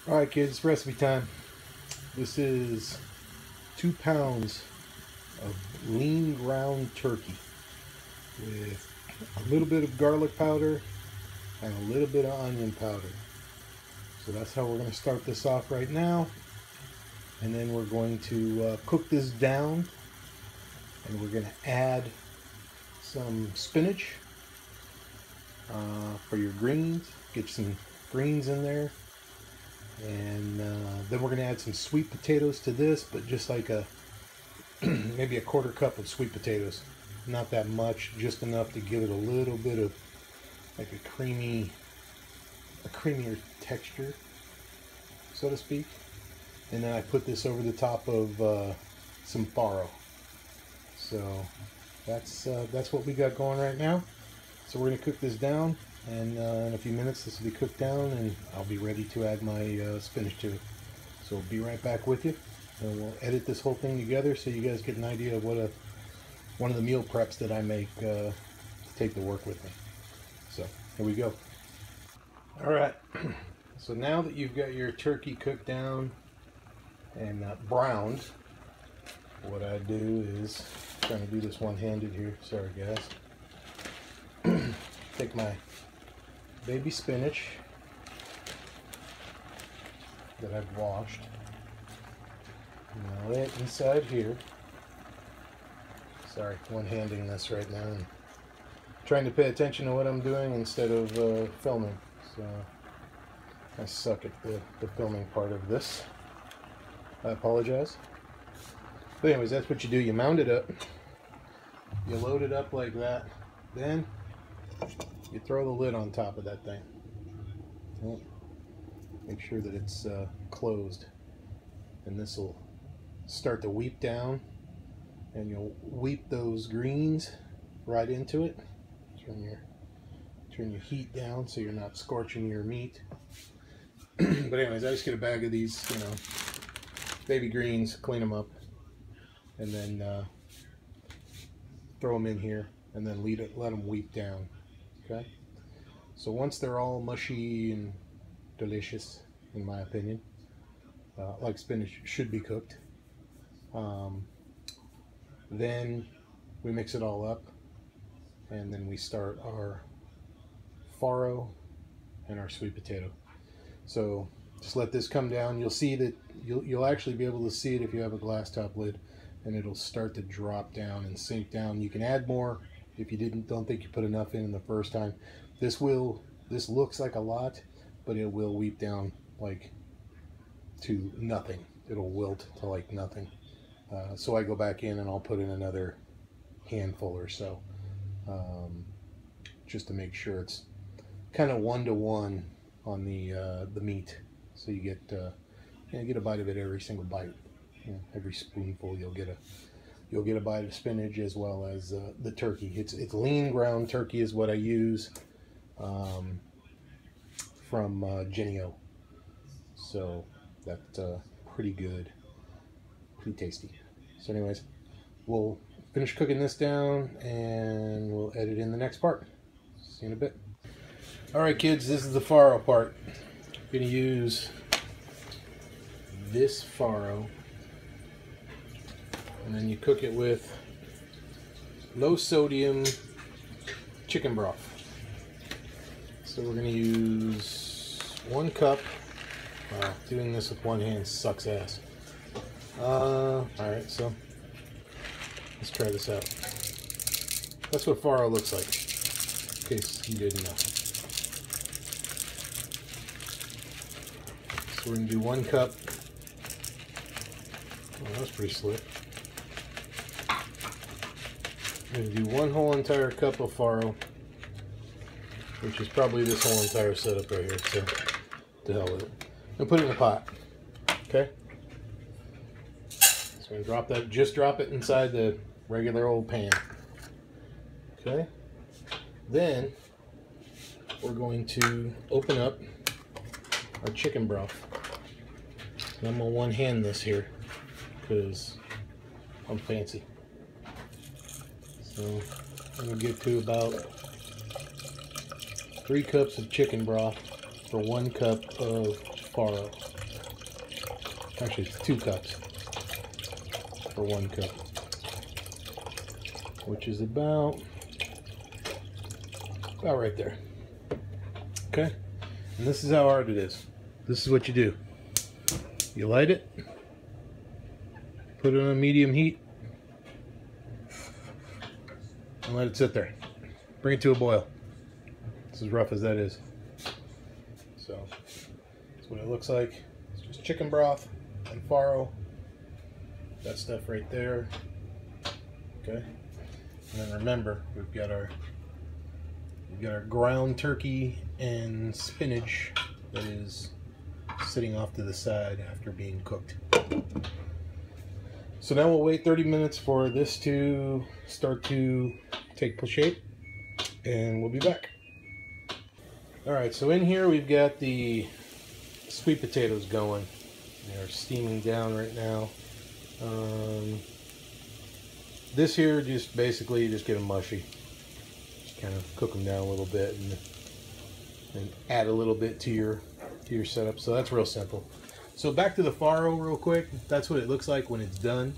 Alright kids, recipe time. This is 2 pounds of lean ground turkey with a little bit of garlic powder and a little bit of onion powder. So that's how we're going to start this off right now. And then we're going to cook this down, and we're going to add some spinach for your greens. Get some greens in there. And then we're going to add some sweet potatoes to this, but just like maybe a 1/4 cup of sweet potatoes. Not that much, just enough to give it a little bit of like a creamier texture, so to speak. And then I put this over the top of some farro. So that's what we got going right now. So we're going to cook this down, and in a few minutes this will be cooked down, and I'll be ready to add my spinach to it. So we'll be right back with you, and we'll edit this whole thing together so you guys get an idea of what one of the meal preps that I make to take to work with me. So here we go. All right, so now that you've got your turkey cooked down and browned, what I do is, trying to do this one-handed here, sorry guys. Take my baby spinach that I've washed, and I'll lay it inside here. Sorry, one-handing this right now and trying to pay attention to what I'm doing instead of filming. So I suck at the filming part of this. I apologize. But anyways, that's what you do. You mount it up. You load it up like that. Then you throw the lid on top of that thing. Okay. Make sure that it's closed. And this will start to weep down. And you'll weep those greens right into it. Turn your heat down so you're not scorching your meat. But anyways, I just get a bag of these, baby greens, clean them up, and then throw them in here, and then let them weep down. Okay. So once they're all mushy and delicious, in my opinion, like spinach should be cooked, then we mix it all up, and then we start our farro and our sweet potato. So just let this come down. You'll see that you'll actually be able to see it if you have a glass top lid, and it'll start to drop down and sink down. You can add more if you don't think you put enough in the first time. This looks like a lot, but it will weep down like to nothing. It'll wilt to like nothing. So I go back in and I'll put in another handful or so, just to make sure it's kind of 1-to-1 on the meat. So you get a bite of it every single bite. Every spoonful you'll get a bite of spinach as well as the turkey. It's lean ground turkey is what I use from Genio. So that's pretty good, pretty tasty. So anyways, we'll finish cooking this down and we'll edit in the next part. See you in a bit. Alright kids, this is the farro part. I'm going to use this farro, and then you cook it with low sodium chicken broth. So we're going to use 1 cup. Wow, doing this with one hand sucks ass. Alright, so let's try this out. That's what farro looks like, in case you didn't know. So we're going to do 1 cup. Oh, that was pretty slick. I'm going to do 1 whole entire cup of farro, which is probably this whole entire setup right here, so to hell with it. I'm going to put it in a pot, okay? So I'm going to drop it inside the regular old pan, okay? Then we're going to open up our chicken broth. And I'm going to one-hand this here because I'm fancy. So I'm going to get to about 3 cups of chicken broth for 1 cup of Farro. Actually, it's 2 cups for 1 cup, which is about right there. Okay, and this is how hard it is. This is what you do. You light it, put it on a medium heat, and let it sit there. Bring it to a boil. It's as rough as that is. So that's what it looks like. It's just chicken broth and Farro. That stuff right there. Okay. And then remember, we've got our ground turkey and spinach that is sitting off to the side after being cooked. So now we'll wait 30 minutes for this to start to take shape, and we'll be back. Alright, so in here we've got the sweet potatoes going. They're steaming down right now. This here, just basically just get them mushy. Just kind of cook them down a little bit and add a little bit to your setup. So that's real simple. So back to the Farro real quick. That's what it looks like when it's done.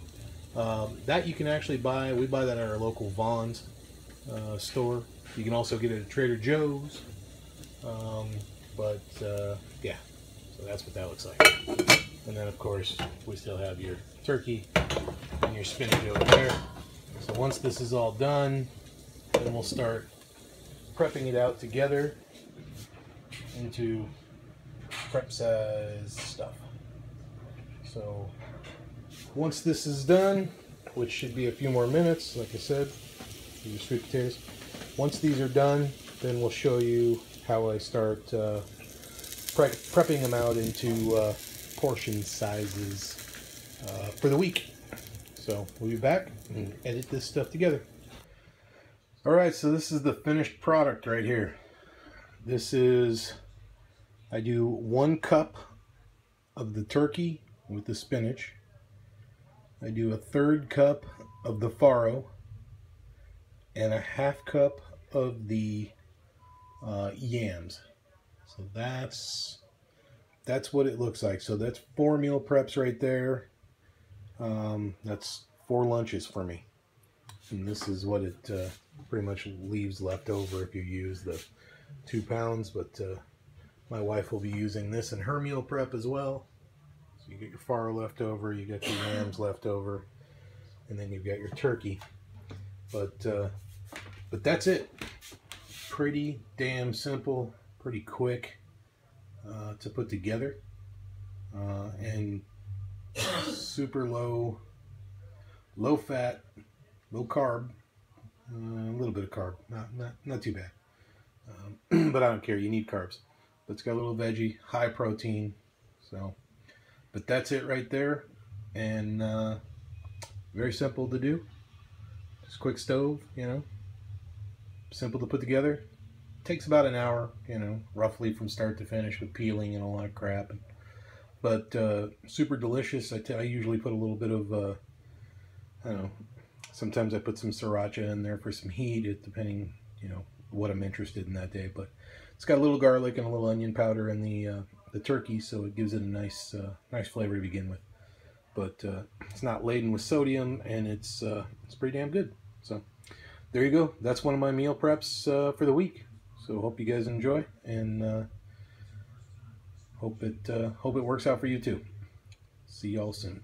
That you can actually buy. We buy that at our local Vaughn's store. You can also get it at Trader Joe's. Yeah, so that's what that looks like. And then of course we still have your turkey and your spinach over there. So once this is all done, then we'll start prepping it out together into prep size stuff. So once this is done, which should be a few more minutes, like I said, your sweet potatoes. Once these are done, then we'll show you how I start prepping them out into portion sizes for the week. So we'll be back and edit this stuff together. Alright, so this is the finished product right here. This is, I do 1 cup of the turkey with the spinach. I do a 1/3 cup of the Farro and a 1/2 cup of the yams. So that's what it looks like. So that's 4 meal preps right there. That's 4 lunches for me. And this is what it pretty much leaves left over if you use the 2 pounds. But my wife will be using this in her meal prep as well. So you get your Farro left over, you got your yams left over, and then you've got your turkey. But that's it. Pretty damn simple, pretty quick to put together, and super low fat, low carb, a little bit of carb, not too bad, but I don't care. You need carbs, but it's got a little veggie, high protein. So, but that's it right there, and very simple to do. Just quick stove, you know. Simple to put together. Takes about an hour, you know, roughly from start to finish with peeling and all that crap. But super delicious. I usually put a little bit of, I don't know, sometimes I put some sriracha in there for some heat, depending, you know, what I'm interested in that day. But it's got a little garlic and a little onion powder in the turkey, so it gives it a nice flavor to begin with. But it's not laden with sodium, and it's pretty damn good. So there you go. That's one of my meal preps for the week. So hope you guys enjoy, and hope it works out for you too. See y'all soon.